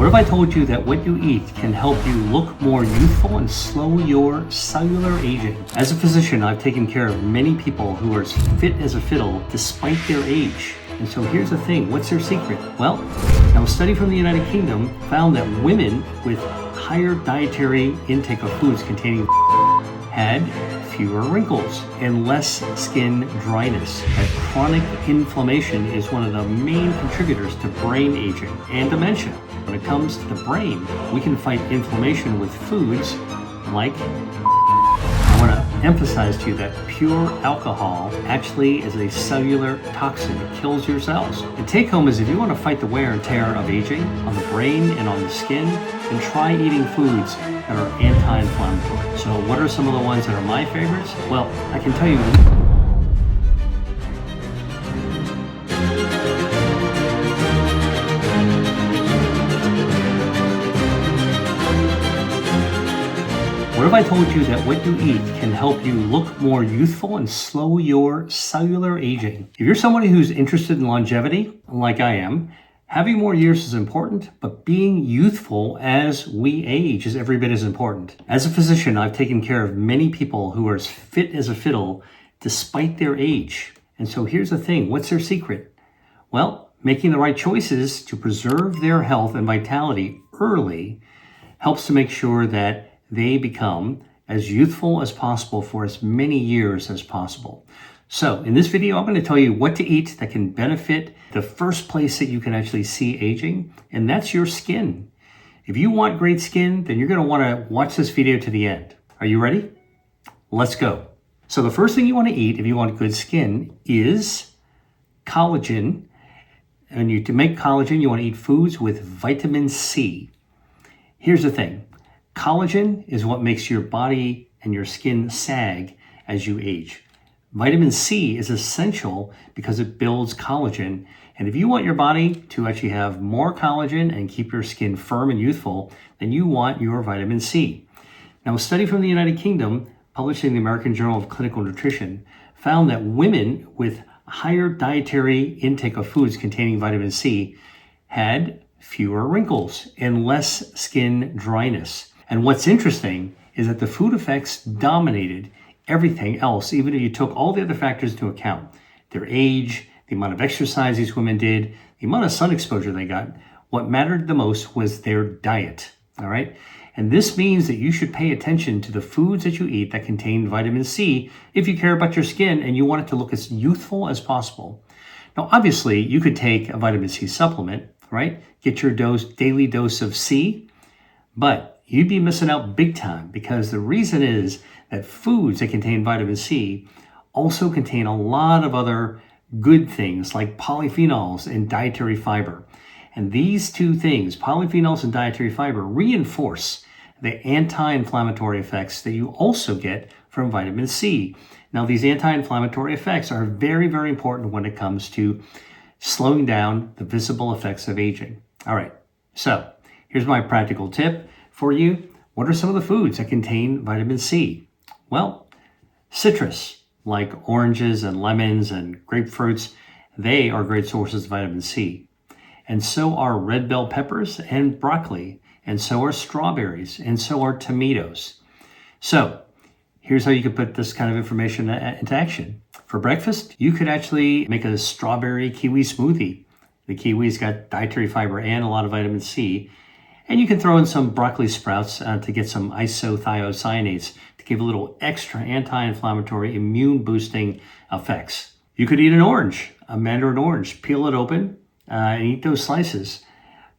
What if I told you that what you eat can help you look more youthful and slow your cellular aging? As a physician, I've taken care of many people who are as fit as a fiddle despite their age. And so here's the thing, what's their secret? Well, now a study from the United Kingdom found that women with higher dietary intake of foods containing had fewer wrinkles and less skin dryness. That chronic inflammation is one of the main contributors to brain aging and dementia. When it comes to the brain, we can fight inflammation with foods like I want to emphasize to you that pure alcohol actually is a cellular toxin. It kills your cells. The take home is if you want to fight the wear and tear of aging on the brain and on the skin, then try eating foods that are anti-inflammatory. So what are some of the ones that are my favorites? Well, I can tell you what if I told you that what you eat can help you look more youthful and slow your cellular aging? If you're somebody who's interested in longevity, like I am, having more years is important, but being youthful as we age is every bit as important. As a physician, I've taken care of many people who are as fit as a fiddle despite their age. And so here's the thing, what's their secret? Well, making the right choices to preserve their health and vitality early helps to make sure that they become as youthful as possible for as many years as possible. So in this video, I'm going to tell you what to eat that can benefit the first place that you can actually see aging, and that's your skin. If you want great skin, then you're going to want to watch this video to the end. Are you ready? Let's go. So the first thing you want to eat if you want good skin is collagen. And to make collagen, you want to eat foods with vitamin C. Here's the thing. Collagen is what makes your body and your skin sag as you age. Vitamin C is essential because it builds collagen. And if you want your body to actually have more collagen and keep your skin firm and youthful, then you want your vitamin C. Now, a study from the United Kingdom published in the American Journal of Clinical Nutrition found that women with higher dietary intake of foods containing vitamin C had fewer wrinkles and less skin dryness. And what's interesting is that the food effects dominated everything else, even if you took all the other factors into account. Their age, the amount of exercise these women did, the amount of sun exposure they got. What mattered the most was their diet, all right? And this means that you should pay attention to the foods that you eat that contain vitamin C if you care about your skin and you want it to look as youthful as possible. Now, obviously, you could take a vitamin C supplement, right? Get your daily dose of C, but you'd be missing out big time because the reason is that foods that contain vitamin C also contain a lot of other good things like polyphenols and dietary fiber. And these two things, polyphenols and dietary fiber, reinforce the anti-inflammatory effects that you also get from vitamin C. Now, these anti-inflammatory effects are very, very important when it comes to slowing down the visible effects of aging. All right, so here's my practical tip for you. What are some of the foods that contain vitamin C? Well, citrus, like oranges and lemons and grapefruits, they are great sources of vitamin C. And so are red bell peppers and broccoli, and so are strawberries, and so are tomatoes. So here's how you could put this kind of information into action. For breakfast, you could actually make a strawberry kiwi smoothie. The kiwi's got dietary fiber and a lot of vitamin C. And you can throw in some broccoli sprouts to get some isothiocyanates to give a little extra anti-inflammatory, immune-boosting effects. You could eat an orange, a mandarin orange, peel it open and eat those slices.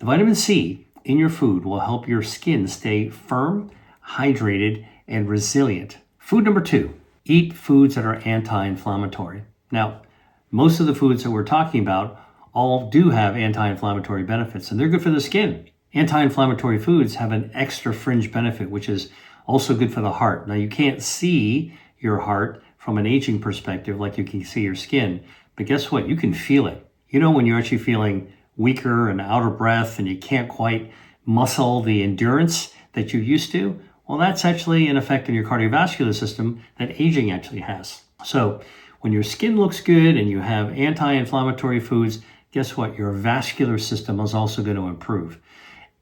The vitamin C in your food will help your skin stay firm, hydrated, and resilient. Food number 2, eat foods that are anti-inflammatory. Now, most of the foods that we're talking about all do have anti-inflammatory benefits, and they're good for the skin. Anti-inflammatory foods have an extra fringe benefit, which is also good for the heart. Now, you can't see your heart from an aging perspective like you can see your skin, but guess what? You can feel it. You know when you're actually feeling weaker and out of breath and you can't quite muscle the endurance that you used to? Well, that's actually an effect on your cardiovascular system that aging actually has. So when your skin looks good and you have anti-inflammatory foods, guess what? Your vascular system is also going to improve.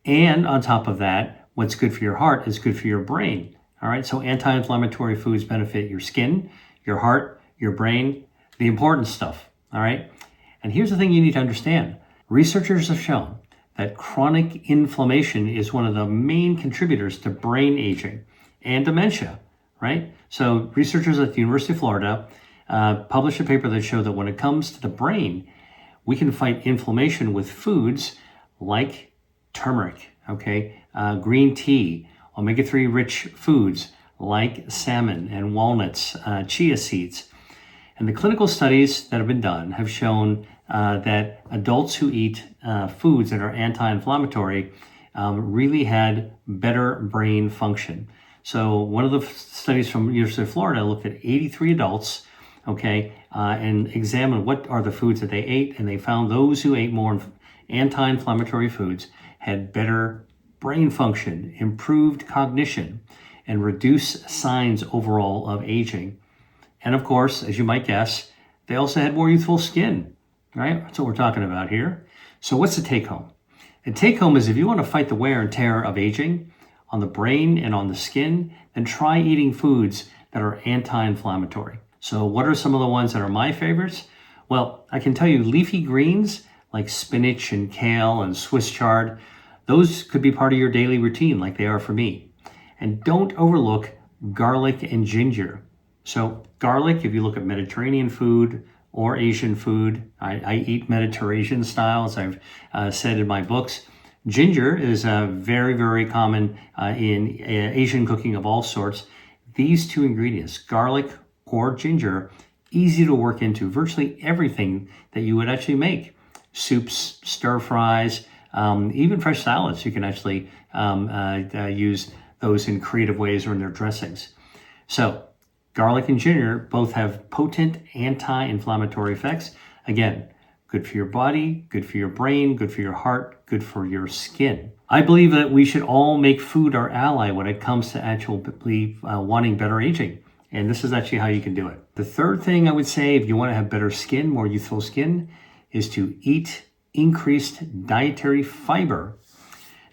And on top of that, what's good for your heart is good for your brain. All right, so anti-inflammatory foods benefit your skin, your heart, your brain, the important stuff. All right, and here's the thing you need to understand. Researchers have shown that chronic inflammation is one of the main contributors to brain aging and dementia, right? So researchers at the University of Florida published a paper that showed that when it comes to the brain, we can fight inflammation with foods like turmeric, okay, green tea, omega-3 rich foods like salmon and walnuts, chia seeds. And the clinical studies that have been done have shown that adults who eat foods that are anti-inflammatory really had better brain function. So one of the studies from University of Florida looked at 83 adults, okay, and examined what are the foods that they ate, and they found those who ate more anti-inflammatory foods had better brain function, improved cognition, and reduced signs overall of aging. And of course, as you might guess, they also had more youthful skin, right? That's what we're talking about here. So what's the take home? The take home is if you want to fight the wear and tear of aging on the brain and on the skin, then try eating foods that are anti-inflammatory. So what are some of the ones that are my favorites? Well, I can tell you leafy greens like spinach and kale and Swiss chard, those could be part of your daily routine like they are for me. And don't overlook garlic and ginger. So garlic, if you look at Mediterranean food or Asian food, I eat Mediterranean style, as I've said in my books. Ginger is very, very common in Asian cooking of all sorts. These two ingredients, garlic or ginger, easy to work into virtually everything that you would actually make. Soups, stir fries, even fresh salads. You can actually use those in creative ways or in their dressings. So garlic and ginger both have potent anti-inflammatory effects. Again, good for your body, good for your brain, good for your heart, good for your skin. I believe that we should all make food our ally when it comes to actually wanting better aging. And this is actually how you can do it. The third thing I would say, if you want to have better skin, more youthful skin, is to eat increased dietary fiber.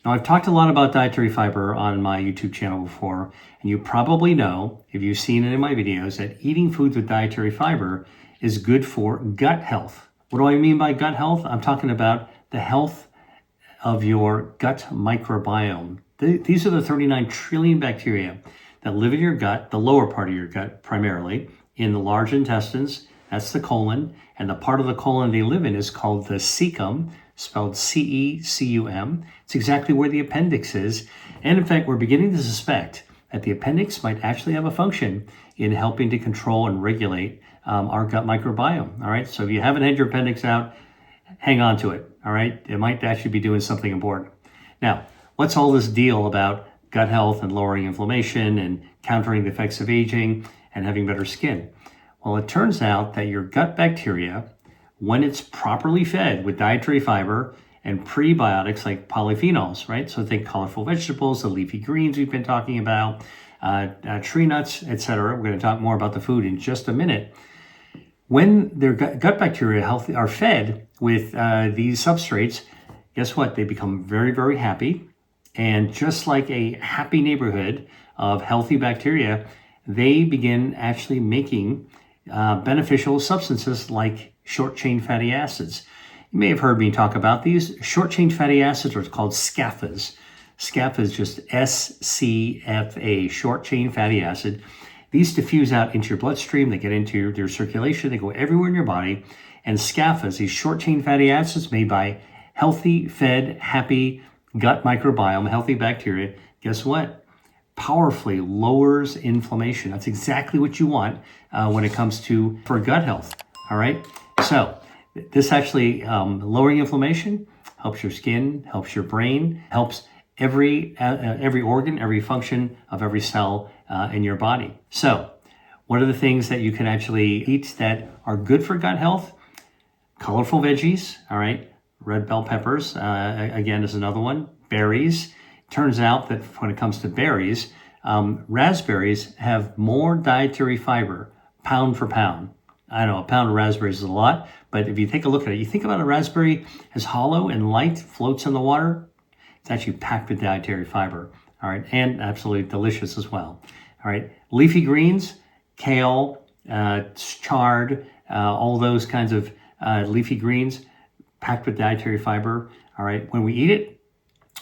Now, I've talked a lot about dietary fiber on my YouTube channel before, and you probably know, if you've seen it in my videos, that eating foods with dietary fiber is good for gut health. What do I mean by gut health? I'm talking about the health of your gut microbiome. These are the 39 trillion bacteria that live in your gut, the lower part of your gut primarily, in the large intestines, that's the colon, and the part of the colon they live in is called the cecum, spelled C-E-C-U-M. It's exactly where the appendix is. And in fact, we're beginning to suspect that the appendix might actually have a function in helping to control and regulate our gut microbiome. All right, so if you haven't had your appendix out, hang on to it. All right, it might actually be doing something important. Now, what's all this deal about gut health and lowering inflammation and countering the effects of aging and having better skin? Well, it turns out that your gut bacteria, when it's properly fed with dietary fiber and prebiotics like polyphenols, right? So think colorful vegetables, the leafy greens we've been talking about, tree nuts, etc. We're going to talk more about the food in just a minute. When their gut bacteria are fed with these substrates, guess what? They become very, very happy. And just like a happy neighborhood of healthy bacteria, they begin actually making beneficial substances like short-chain fatty acids. You may have heard me talk about these. Short-chain fatty acids are called SCAFAs. SCAFA is just S-C-F-A, short-chain fatty acid. These diffuse out into your bloodstream. They get into your circulation. They go everywhere in your body. And SCAFAs, these short-chain fatty acids made by healthy, fed, happy gut microbiome, healthy bacteria, guess what? Powerfully lowers inflammation. That's exactly what you want when it comes to for gut health. All right. So this actually lowering inflammation helps your skin, helps your brain, helps every organ, every function of every cell in your body. So what are the things that you can actually eat that are good for gut health? Colorful veggies. All right. Red bell peppers, again, is another one. Berries. Turns out that when it comes to berries, raspberries have more dietary fiber, pound for pound. I know a pound of raspberries is a lot, but if you take a look at it, you think about a raspberry as hollow and light, floats in the water. It's actually packed with dietary fiber, all right, and absolutely delicious as well. All right, leafy greens, kale, chard, all those kinds of leafy greens, packed with dietary fiber. All right, when we eat it,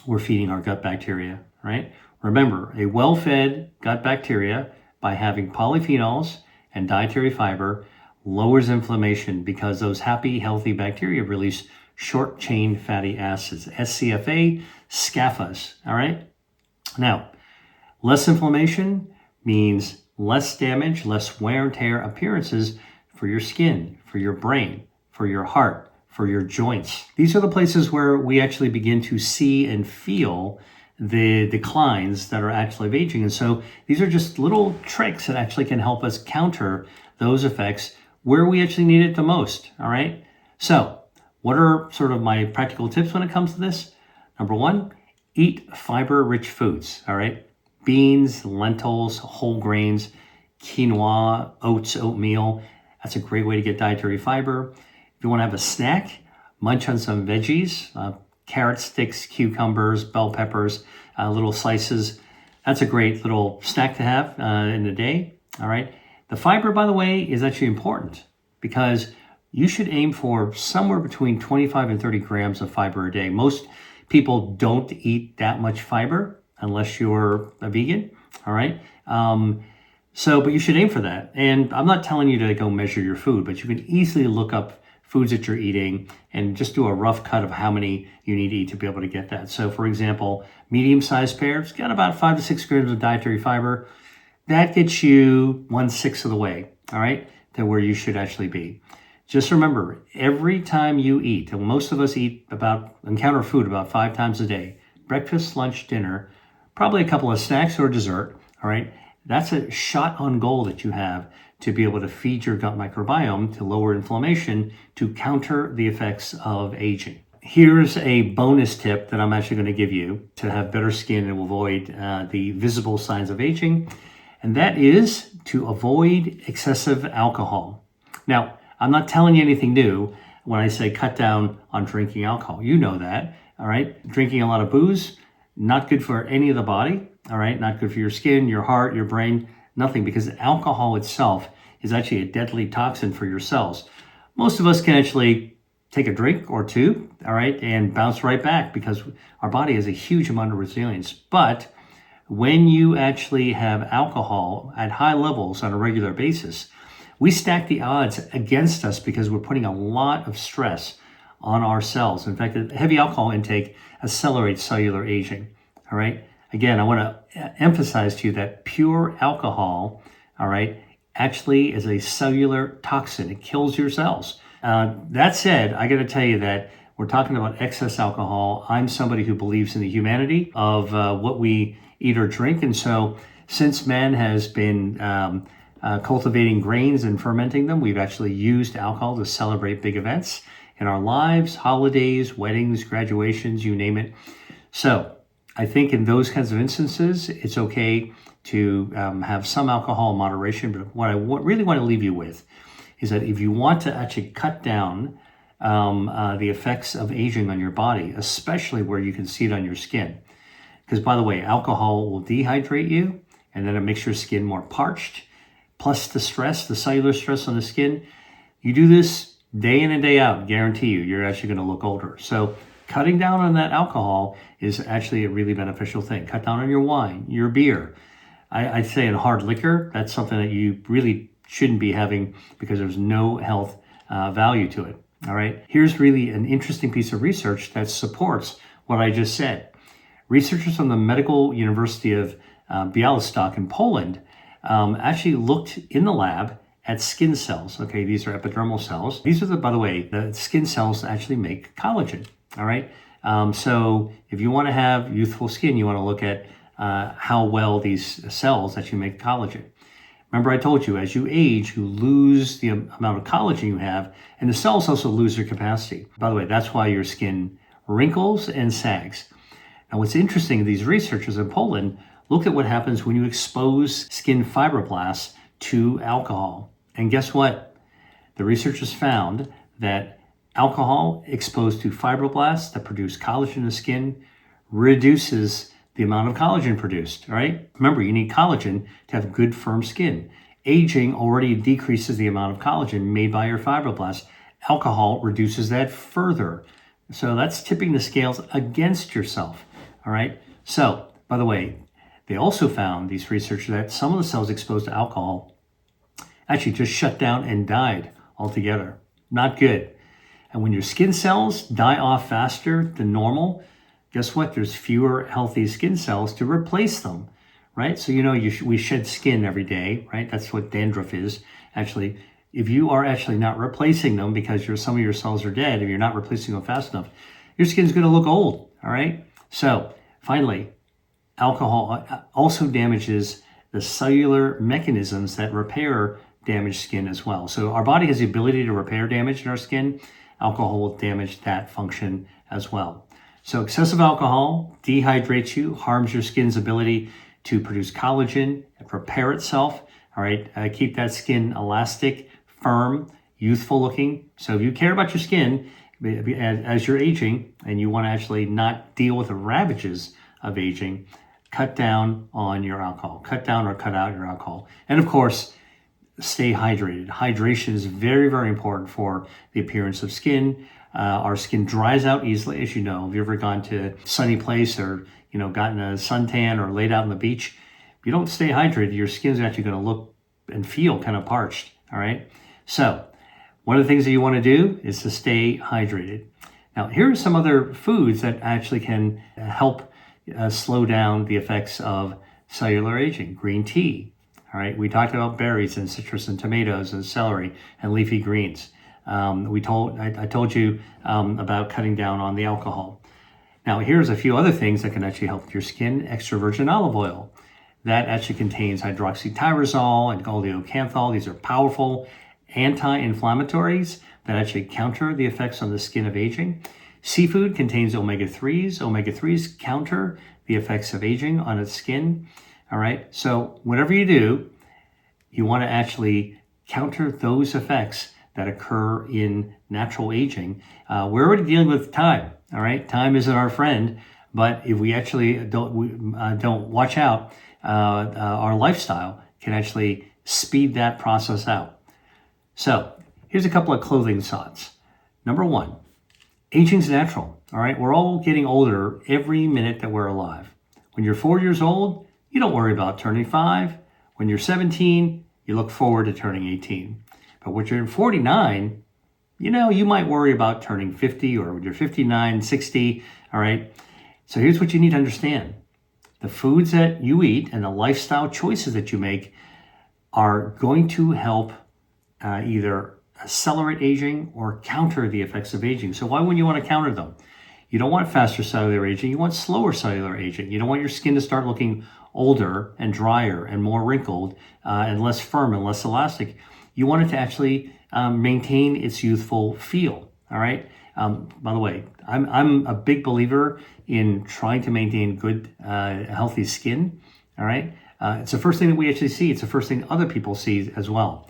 we're feeding our gut bacteria, right? Remember, a well-fed gut bacteria, by having polyphenols and dietary fiber, lowers inflammation because those happy, healthy bacteria release short-chain fatty acids, SCFA, SCAFAs, all right? Now, less inflammation means less damage, less wear and tear appearances for your skin, for your brain, for your heart, for your joints. These are the places where we actually begin to see and feel the declines that are actually of aging. And so these are just little tricks that actually can help us counter those effects where we actually need it the most, all right? So what are sort of my practical tips when it comes to this? Number one, eat fiber-rich foods, all right? Beans, lentils, whole grains, quinoa, oats, oatmeal. That's a great way to get dietary fiber. If you want to have a snack, munch on some veggies, carrot sticks, cucumbers, bell peppers, little slices. That's a great little snack to have in the day, all right? The fiber, by the way, is actually important because you should aim for somewhere between 25 and 30 grams of fiber a day. Most people don't eat that much fiber unless you're a vegan, all right? But you should aim for that. And I'm not telling you to go measure your food, but you can easily look up foods that you're eating and just do a rough cut of how many you need to eat to be able to get that. So for example, medium-sized pears got about 5 to 6 grams of dietary fiber. That gets you 1/6 of the way, all right, to where you should actually be. Just remember, every time you eat, and most of us encounter food about 5 times a day, breakfast, lunch, dinner, probably a couple of snacks or dessert, all right? That's a shot on goal that you have to be able to feed your gut microbiome to lower inflammation to counter the effects of aging. Here's a bonus tip that I'm actually going to give you to have better skin and avoid the visible signs of aging, and that is to avoid excessive alcohol. Now, I'm not telling you anything new when I say cut down on drinking alcohol. You know that, all right? Drinking a lot of booze, not good for any of the body, all right? Not good for your skin, your heart, your brain, nothing, because alcohol itself is actually a deadly toxin for your cells. Most of us can actually take a drink or two, all right, and bounce right back because our body has a huge amount of resilience. But when you actually have alcohol at high levels on a regular basis, we stack the odds against us because we're putting a lot of stress on our cells. In fact, heavy alcohol intake accelerates cellular aging, all right? Again, I want to emphasize to you that pure alcohol, all right, actually is a cellular toxin. It kills your cells. That said, I got to tell you that we're talking about excess alcohol. I'm somebody who believes in the humanity of what we eat or drink. And so since man has been cultivating grains and fermenting them, we've actually used alcohol to celebrate big events in our lives, holidays, weddings, graduations, you name it. So I think in those kinds of instances, it's okay to have some alcohol in moderation. But what I really want to leave you with is that if you want to actually cut down the effects of aging on your body, especially where you can see it on your skin, because by the way, alcohol will dehydrate you and then it makes your skin more parched, plus the stress, the cellular stress on the skin. You do this day in and day out, guarantee you're actually going to look older. So cutting down on that alcohol is actually a really beneficial thing. Cut down on your wine, your beer. I'd say in hard liquor, that's something that you really shouldn't be having because there's no health value to it. All right. Here's really an interesting piece of research that supports what I just said. Researchers from the Medical University of Białystok in Poland actually looked in the lab at skin cells. Okay, these are epidermal cells. These are by the way, the skin cells that actually make collagen. All right. So if you want to have youthful skin, you want to look at how well these cells actually make collagen. Remember I told you, as you age, you lose the amount of collagen you have, and the cells also lose their capacity. By the way, that's why your skin wrinkles and sags. Now what's interesting, these researchers in Poland looked at what happens when you expose skin fibroblasts to alcohol. And guess what? The researchers found that alcohol exposed to fibroblasts that produce collagen in the skin reduces the amount of collagen produced, right? Remember, you need collagen to have good, firm skin. Aging already decreases the amount of collagen made by your fibroblasts. Alcohol reduces that further. So that's tipping the scales against yourself, all right? So, by the way, they also found, these researchers, that some of the cells exposed to alcohol actually just shut down and died altogether. Not good. And when your skin cells die off faster than normal, guess what? There's fewer healthy skin cells to replace them, right? So, we shed skin every day, right? That's what dandruff is. Actually, if you are actually not replacing them because some of your cells are dead, if you're not replacing them fast enough, your skin's going to look old, all right? So, finally, alcohol also damages the cellular mechanisms that repair damaged skin as well. So our body has the ability to repair damage in our skin. Alcohol will damage that function as well. So excessive alcohol dehydrates you, harms your skin's ability to produce collagen and repair itself. All right, keep that skin elastic, firm, youthful looking. So if you care about your skin as you're aging and you want to actually not deal with the ravages of aging, cut down on your alcohol. Cut down or cut out your alcohol. And of course, stay hydrated. Hydration is very, very important for the appearance of skin. Our skin dries out easily, as you know. Have you ever gone to a sunny place or, gotten a suntan or laid out on the beach? If you don't stay hydrated, your skin's actually going to look and feel kind of parched, all right? So one of the things that you want to do is to stay hydrated. Now, here are some other foods that actually can help slow down the effects of cellular aging. Green tea. All right, we talked about berries and citrus and tomatoes and celery and leafy greens. I told you about cutting down on the alcohol. Now, here's a few other things that can actually help your skin. Extra virgin olive oil. That actually contains hydroxytyrosol and oleocanthal. These are powerful anti-inflammatories that actually counter the effects on the skin of aging. Seafood contains omega-3s. Omega-3s counter the effects of aging on its skin. All right, so whatever you do, you want to actually counter those effects that occur in natural aging. We're already dealing with time, all right? Time isn't our friend, but if we actually don't watch out, our lifestyle can actually speed that process out. So here's a couple of clothing thoughts. Number one, aging's natural, all right? We're all getting older every minute that we're alive. When you're 4 years old, you don't worry about turning 5. When you're 17, you look forward to turning 18. But when you're 49, you might worry about turning 50, or when you're 59, 60, all right? So here's what you need to understand. The foods that you eat and the lifestyle choices that you make are going to help either accelerate aging or counter the effects of aging. So why wouldn't you want to counter them? You don't want faster cellular aging. You want slower cellular aging. You don't want your skin to start looking older and drier and more wrinkled and less firm and less elastic. You want it to actually maintain its youthful feel, all right? By the way, I'm a big believer in trying to maintain good, healthy skin, all right? It's the first thing that we actually see. It's the first thing other people see as well.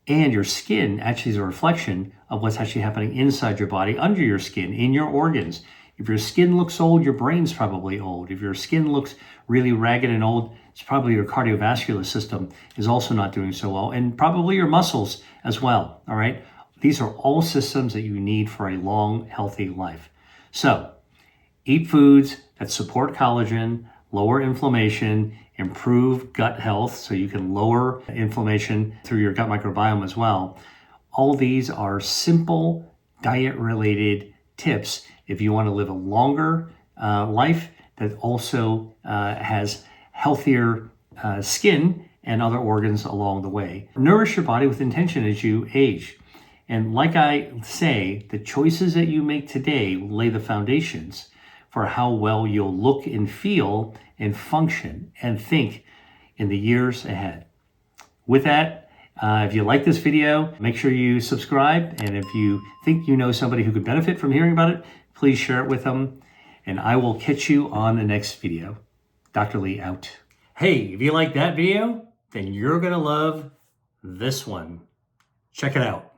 And your skin actually is a reflection of what's actually happening inside your body, under your skin, in your organs. If your skin looks old, your brain's probably old. If your skin looks really ragged and old, it's probably your cardiovascular system is also not doing so well, and probably your muscles as well, all right? These are all systems that you need for a long, healthy life. So, eat foods that support collagen, lower inflammation, improve gut health so you can lower inflammation through your gut microbiome as well. All these are simple diet-related tips if you want to live a longer life that also has healthier skin and other organs along the way. Nourish your body with intention as you age. And like I say, the choices that you make today will lay the foundations for how well you'll look and feel and function and think in the years ahead. With that, if you like this video, make sure you subscribe. And if you think you know somebody who could benefit from hearing about it, please share it with them. And I will catch you on the next video. Dr. Lee out. Hey, if you like that video, then you're going to love this one. Check it out.